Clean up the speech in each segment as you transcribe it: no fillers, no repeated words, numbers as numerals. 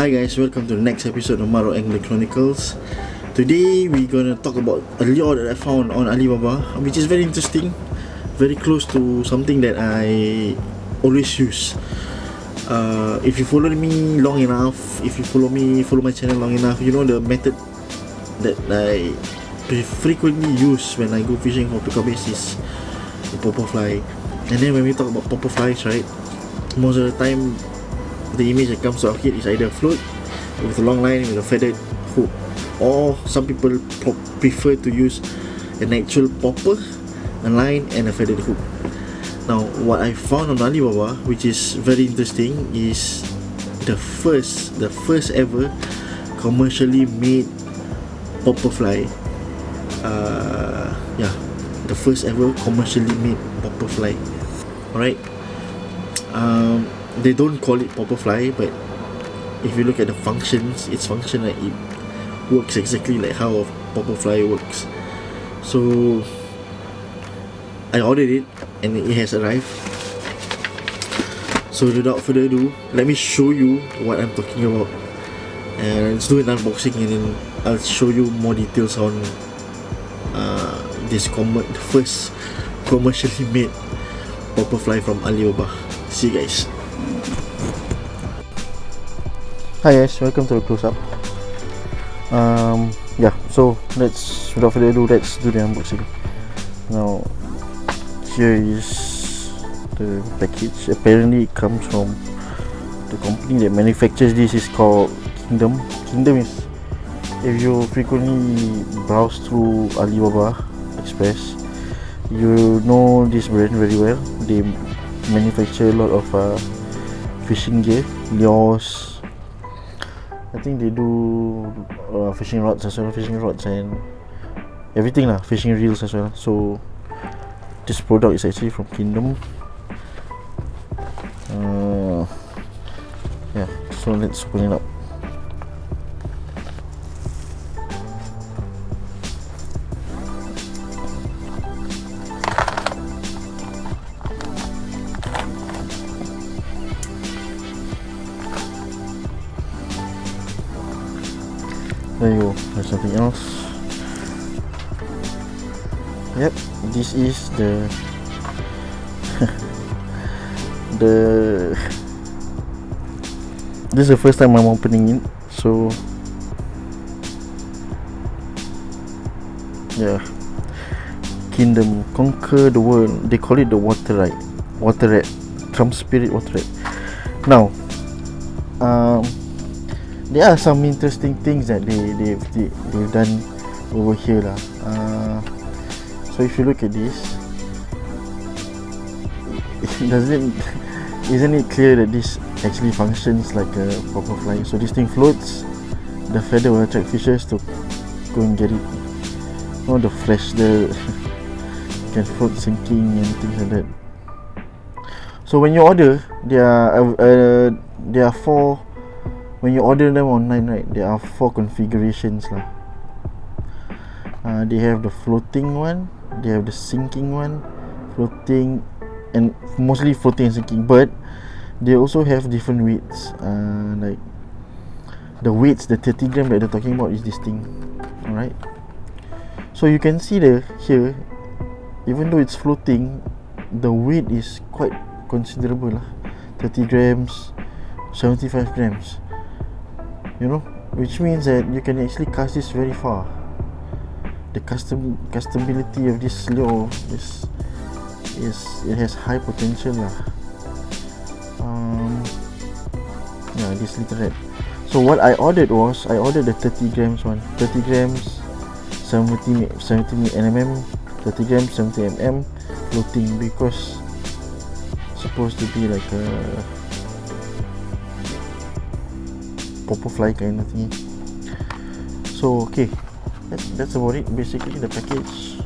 Hi guys, welcome to the next episode of Mrac Chronicles. Today we're gonna talk about a lure that I found on Alibaba, which is very interesting, very close to something that I always use. If you follow me long enough, if you follow my channel long enough, you know the method that I frequently use when I go fishing for pickup basis, the Popperfly. And then when we talk about Popperflies, right, most of the time the image that comes to our head is either a float with a long line with a feathered hook, or some people prefer to use an actual popper, a line and a feathered hook. Now what I found on Alibaba, which is very interesting, is the first ever commercially made Popperfly. The first ever commercially made Popperfly. Alright. They don't call it Popperfly, but if you look at the functions, its function, like, it works exactly like how a Popperfly works. So I ordered it and it has arrived. So without further ado, let me show you what I'm talking about, and let's do an unboxing, and then I'll show you more details on the first commercially made Popperfly from Alibaba. See you guys. Hi guys, welcome to the close-up. So without further ado, let's do the unboxing. Now, here is the package. Apparently it comes from the company that manufactures this, is called Kingdom. Kingdom is, if you frequently browse through Alibaba Express, you know this brand very well. They manufacture a lot of fishing gear, lures. I think they do fishing rods as well, and everything lah, fishing reels as well. So this product is actually from Kingdom. So let's open it up. There you go, there's something else. Yep, this is the this is the first time I'm opening it, so yeah. Kingdom, conquer the world. They call it the water rat, Trump spirit water rat. Now, there are some interesting things that they've done over here lah. So if you look at this, isn't it clear that this actually functions like a Popperfly? So this thing floats, the feather will attract fishes to go and get it. Oh, the flash, can float sinking and things like that. So when you order, there are four. When you order them online, right, there are 4 configurations lah. They have the floating one, they have the sinking one, floating, and mostly floating and sinking. But they also have different weights. Like the weights, the 30 gram that they're talking about is this thing. Alright. So you can see here, even though it's floating, the weight is quite considerable lah. 30 grams, 75 grams. You know, which means that you can actually cast this very far. The castability of this lure it has high potential lah. This little rat. So what I ordered the 30 grams one. 30 grams 70 mm, 30 grams 70 mm floating, because it's supposed to be like a Popperfly kind of thing. So okay, that's about it basically, the package.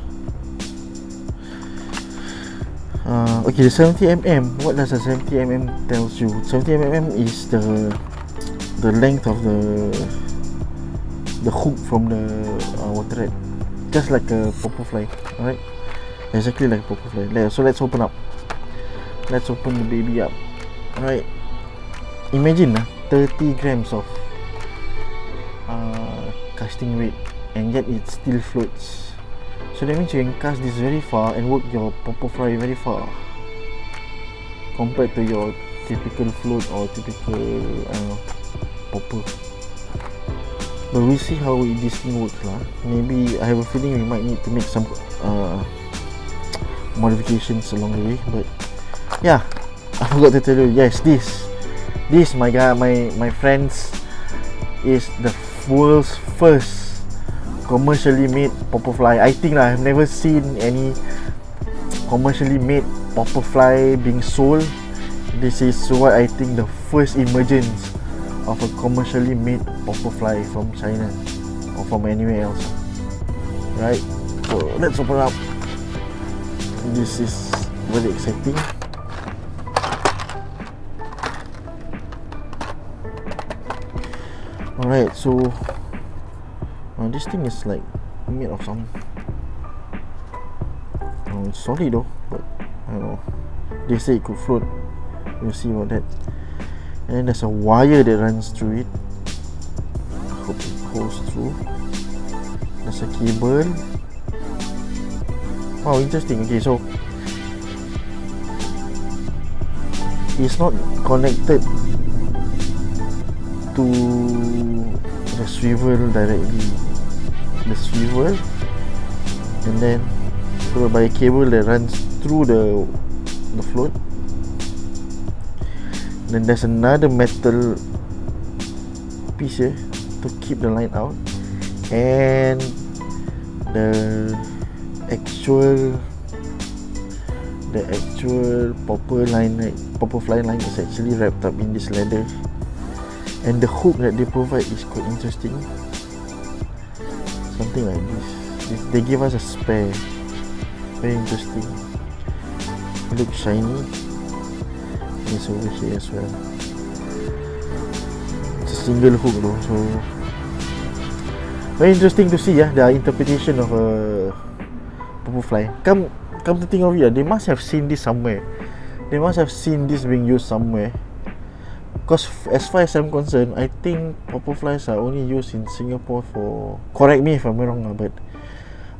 Okay, the 70 mm, what does the 70 mm tells you? 70 mm is the length of the hook from the water rat, just like a Popperfly. Alright, exactly like a Popperfly. So let's open the baby up. Alright, imagine 30 grams of casting weight, and yet it still floats. So that means you can cast this very far and work your Popperfly very far compared to your typical float or typical popper. But we'll see how this thing works lah. Maybe I have a feeling we might need to make some modifications along the way. But yeah, I forgot to tell you. Yes, this my friends is the world's first commercially made Popperfly. I think I've never seen any commercially made Popperfly being sold. This is what I think the first emergence of a commercially made Popperfly from China or from anywhere else. Right? So let's open up. This is very exciting. Alright, so this thing is like made of some it's solid though, but I don't know. They say it could float. We'll see about that. And there's a wire that runs through it. I hope it goes through. There's a cable. Wow, interesting. Okay, so it's not connected to the swivel directly. The swivel, and then followed by a cable that runs through the float. Then there's another metal piece here to keep the line out, and the actual Popperfly line is actually wrapped up in this leather, and the hook that they provide is quite interesting. Something like this. They give us a spare. Very interesting. It looks shiny. It's over here as well. It's a single hook though, so very interesting to see their interpretation of a Popperfly. Come to think of it, they must have seen this somewhere. They must have seen this being used somewhere. Because as far as I'm concerned, I think Popperflies are only used in Singapore for, correct me if I'm wrong, but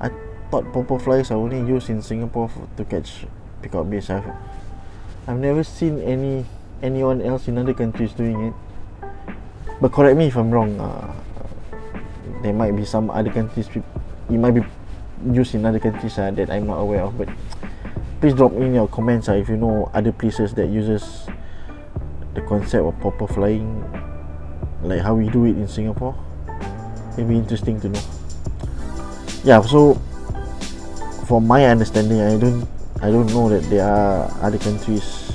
I thought Popperflies are only used in Singapore to catch pickup bass. I've never seen anyone else in other countries doing it. But correct me if I'm wrong. There might be some other countries, it might be used in other countries that I'm not aware of. But please drop in your comments if you know other places that uses the concept of popper flying like how we do it in Singapore. It'd be interesting to know. Yeah, so from my understanding, I don't know that there are other countries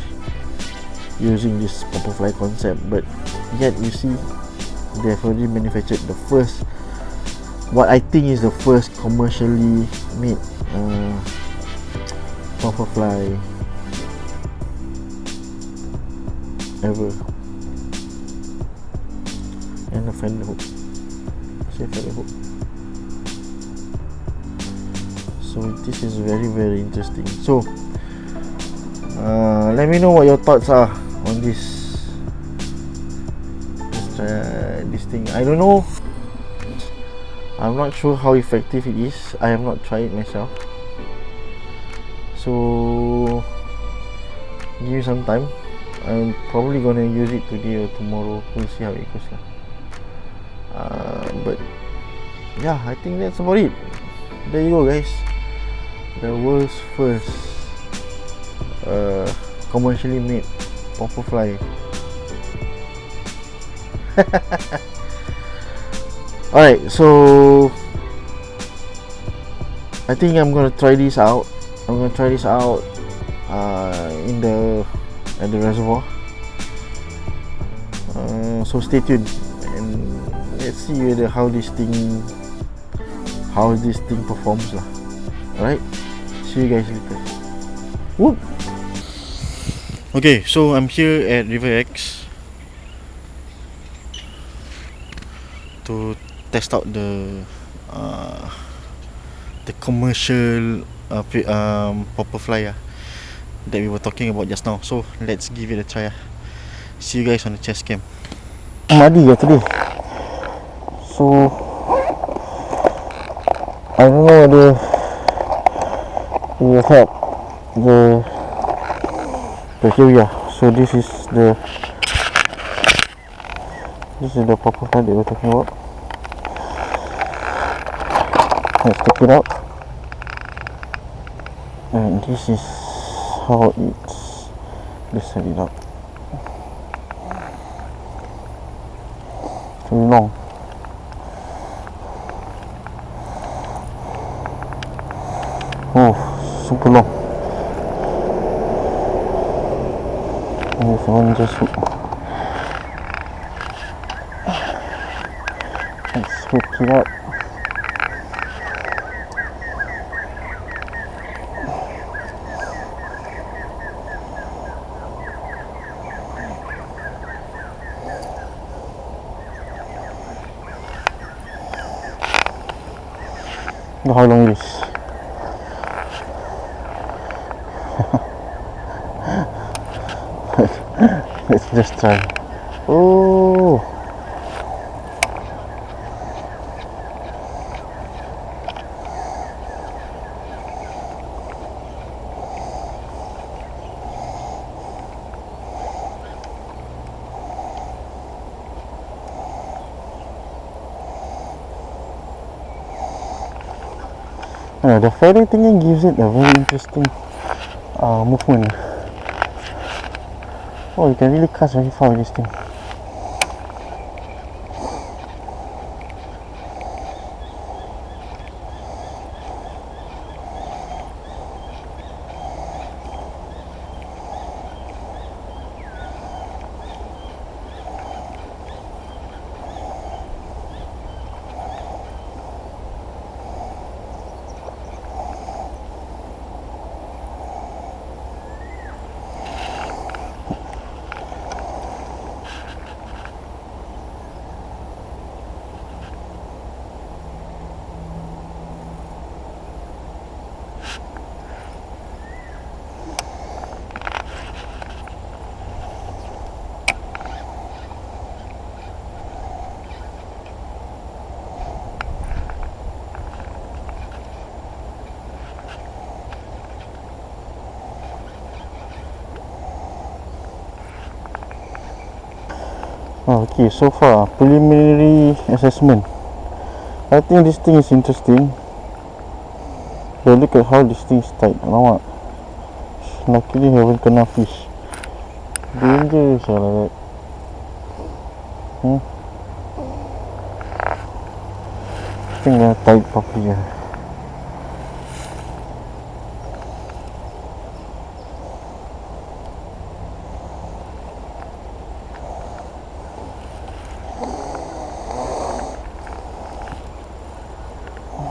using this Popperfly concept, but yet you see they've already manufactured the first, what I think is the first commercially made Popperfly ever. And a fender hook. See a fender hook. So this is very, very interesting. So let me know what your thoughts are on this thing. I don't know, I'm not sure how effective it is. I have not tried it myself, so give me some time. I'm probably gonna use it today or tomorrow. We'll see how it goes but yeah, I think that's about it. There you go, guys. The world's first commercially made Popperfly. Alright, so I think I'm gonna try this out. At the reservoir. So stay tuned and let's see whether how this thing performs lah. Alright, see you guys later. Whoop. Okay, so I'm here at River X to test out the commercial Popperfly that we were talking about just now. So let's give it a try. See you guys on the chest cam. Muddy today. So So the will help the area. So this is the Popperfly that we're talking about. Let's take it out, and this is how it's. Let's set it up. Too long. Oh, super long. And this one just let's hook it up. Look how long it is. Let's just try. Oh, the fairy thingy gives it a very interesting movement. Oh, you can really cast very far with this thing. Okay, so far preliminary assessment. I think this thing is interesting. But look at how this thing is tight. Nampak? Luckily haven't kena fish. Dangerous like that. I think they're tight properly.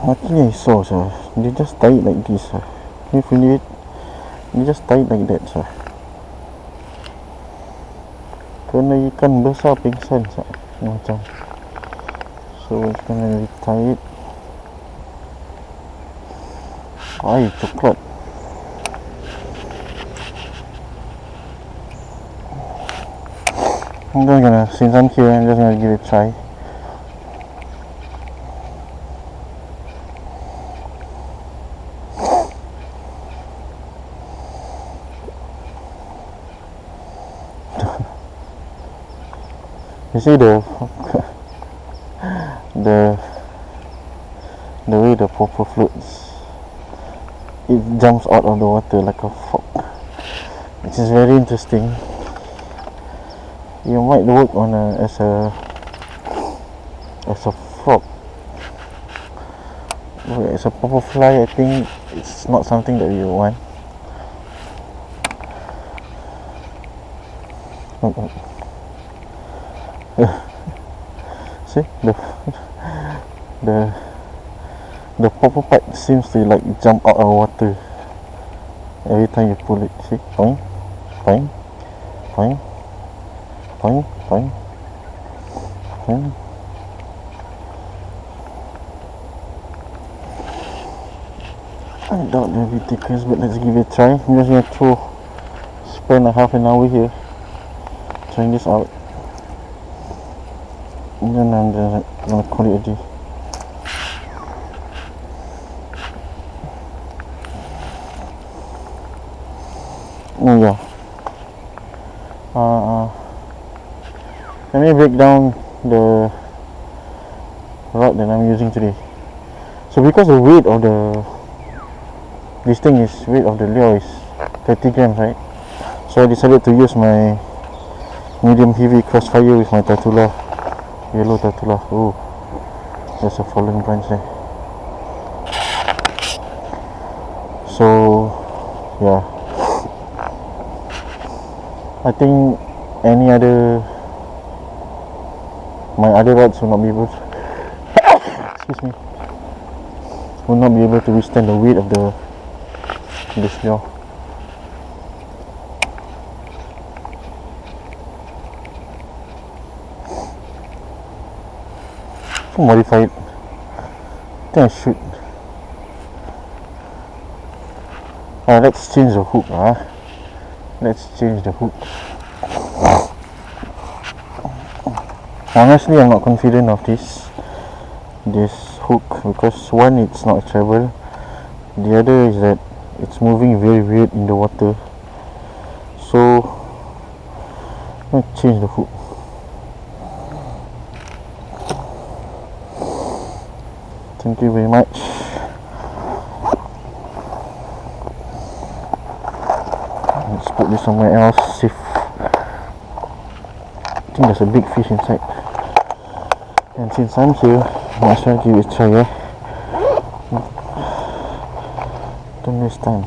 Actually I saw sir, they just tie it like this sir. If you need it, they just tie it like that sir. Kena ikan besar pingsan sir, macam. So it's gonna tie it. Ay, coklat. I'm just gonna, since I'm here, I'm just gonna give it a try. You see the way the popper floats, it jumps out of the water like a frog, which is very interesting. You might work on as a frog. But as a Popperfly, I think it's not something that you want. See the popper pipe seems to like jump out of water every time you pull it. See, boing, boing, boing, boing, boing, boing. I doubt they'll be takers, but let's give it a try. I'm just gonna spend a half an hour here trying this out. And then I'm just gonna call it a day. Oh yeah. Let me break down the rod that I'm using today. So because the weight of this thing is weight of the lure is 30 grams, right? So I decided to use my medium heavy crossfire with my Tatula, yellow Tatula. Oh, there's a fallen branch there. So yeah, I think my other rods will not be able to, excuse me, will not be able to withstand the weight of this lure. So modify it. I think I should. Let's change the hook. Let's change the hook. Honestly, I'm not confident of this hook because one, it's not a treble. The other is that it's moving very weird in the water. So let's change the hook. Thank you very much. Let's put this somewhere else. Safe. I think there's a big fish inside. And since I'm here, might as well give it a try, yeah? Don't waste time.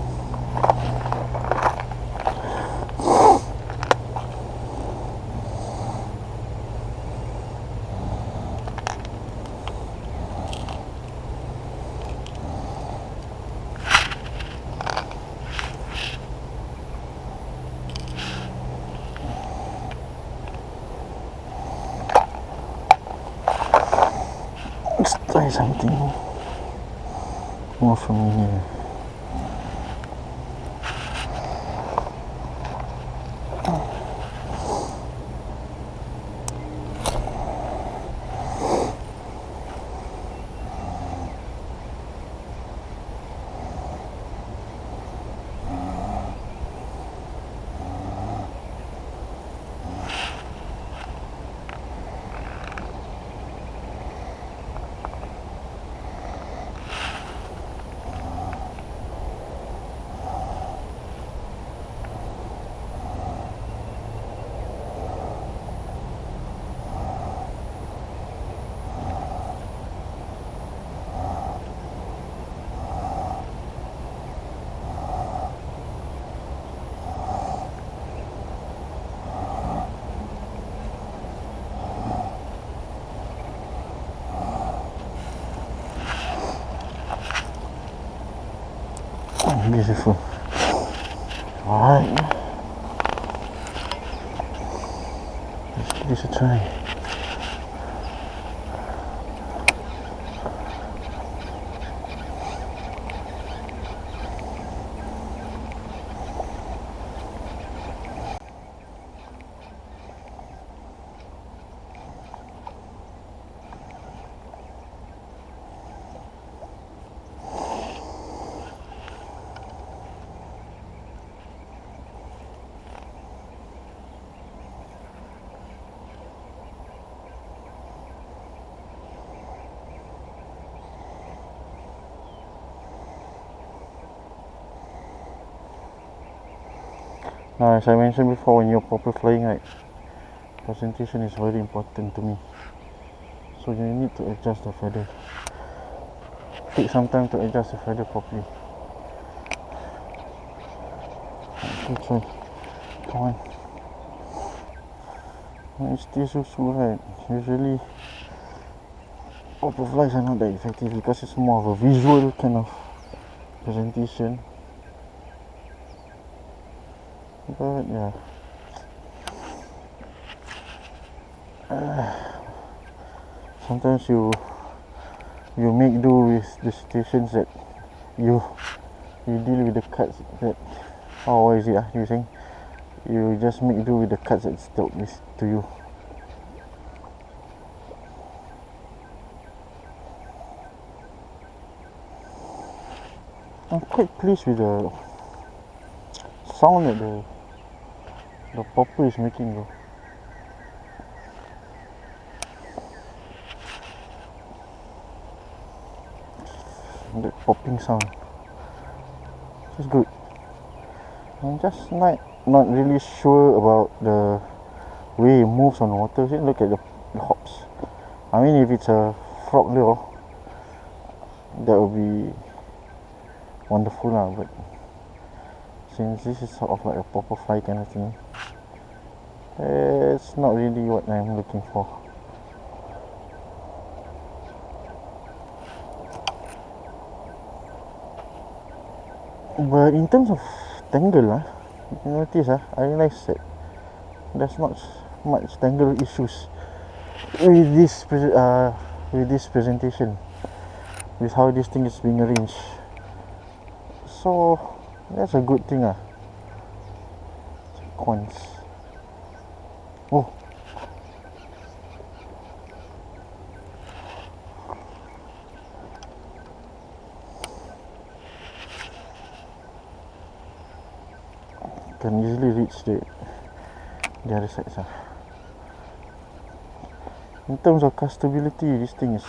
Let's try something more familiar. Beautiful. Alright. Let's give this a try. As I mentioned before, when you're Popperflying, right, presentation is very important to me. So you need to adjust the feather. Take some time to adjust the feather properly. Okay, try. Come on. It's still so slow, right? Usually Popperflies are not that effective because it's more of a visual kind of presentation. But yeah, sometimes you make do with the situations that you deal with the cuts that, oh, what is it? You saying you just make do with the cuts that's dealt with to you. I'm quite pleased with the sound that the popper is making though. That popping sound. It's good. I'm just not really sure about the way it moves on the water. See, look at the hops. I mean, if it's a frog lure, that would be wonderful lah, but since this is sort of like a Popperfly kind of thing, it's not really what I'm looking for. But in terms of tangle, you notice, I realize that there's not much tangle issues with this presentation, with how this thing is being arranged. So that's a good thing. Cons. Oh. Can easily reach the other side. In terms of castability, this thing is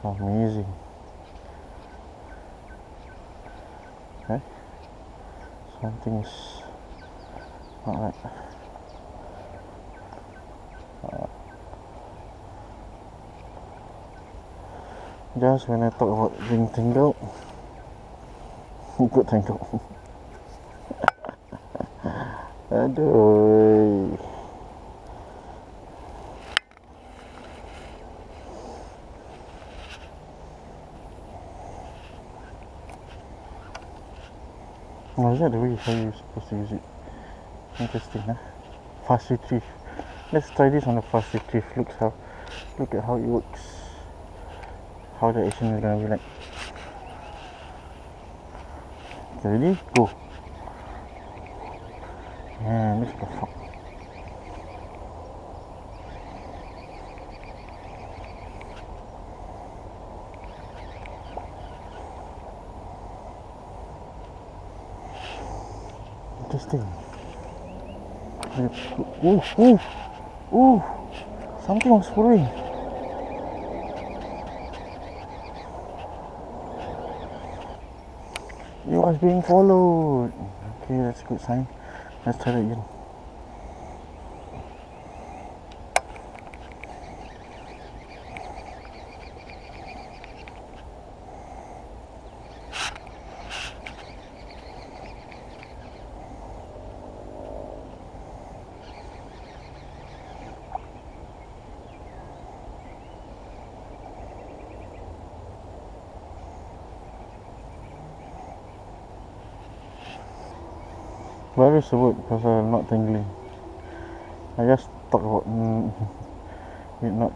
amazing. Okay, something is not right. Just when I talk about being tangled, got tangled. Aduh. Oh, is that the way how you're supposed to use it? Interesting, Fast retrieve. Let's try this on the fast retrieve. Look at how it works. How the action is gonna be like. Okay, ready? Go. Yeah, look at the fuck. Interesting. Ooh, something was following. It was being followed. Okay, that's a good sign. Let's try that again. Very sebut pasal not tangling. I just talk about it not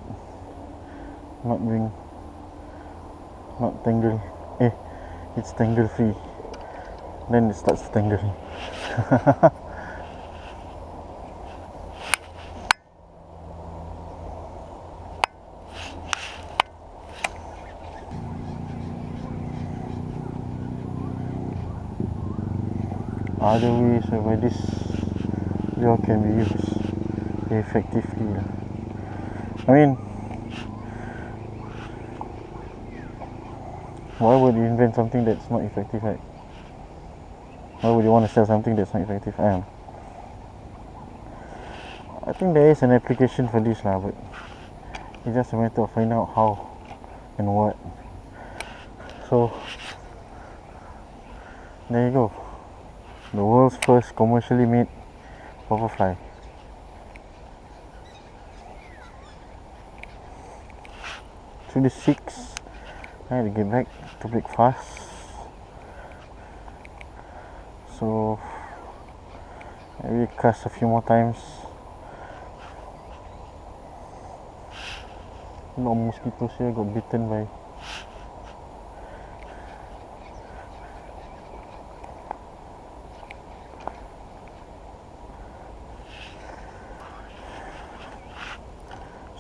being not tangle. It's tangle free. Then it starts tangling. Other ways whereby this lure can be used effectively. I mean, why would you invent something that's not effective, right? Why would you want to sell something that's not effective? I think there is an application for this but it's just a matter of finding out how and what. So there you go. The world's first commercially made Popperfly. Through the 6, I had to get back to breakfast. So I will cast a few more times. A lot of mosquitoes here. Got bitten by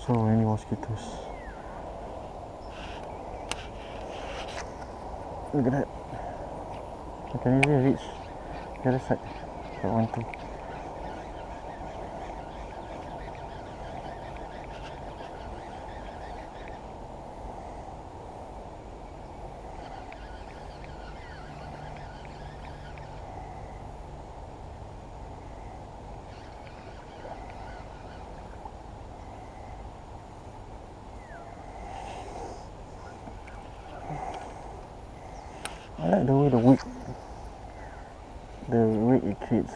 so many mosquitoes. Look at that. I can easily reach The other side. That one too. I like the way the wick it creates.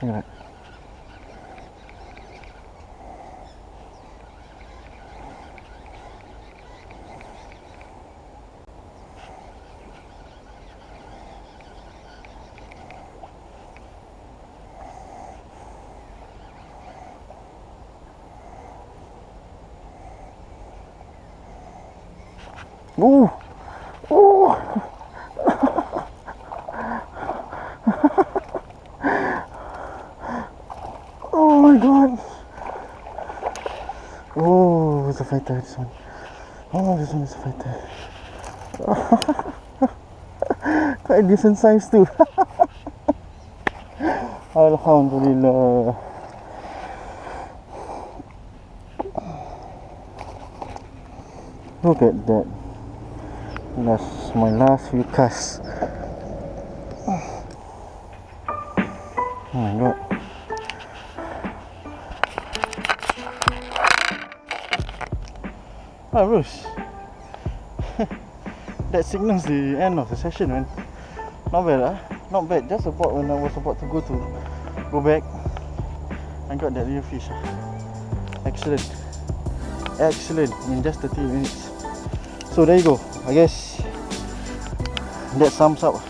Look at that. Ooh! Ooh! Oh my god! Oh, it's a fighter, this one. Oh, this one is a fighter. Quite a decent size too. Alhamdulillah. Look at that. That's my last few casts. Oh my god. Ah, Bruce. That signals the end of the session, man. Not bad, not bad. Just about when I was about to go back, I got that little fish. Excellent. Excellent in just 30 minutes. So there you go. I guess that sums up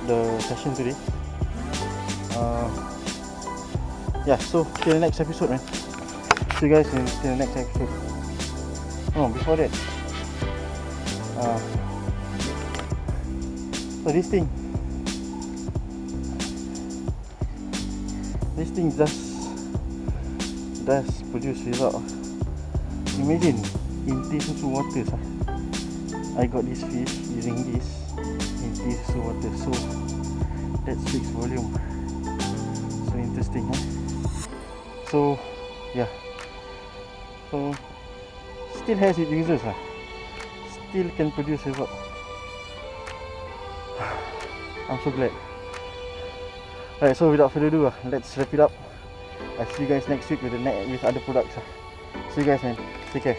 the session today. Yeah, so till the next episode, man. See you guys in the next episode. Oh, before that, so this thing does produce result. Imagine inti susu water. I got this fish using this inti susu water, so that speaks volume. So interesting, huh? So yeah, so still has its users, still can produce result. I'm so glad. Alright, so without further ado, let's wrap it up. I'll see you guys next week with other products. See you guys, man. Take care.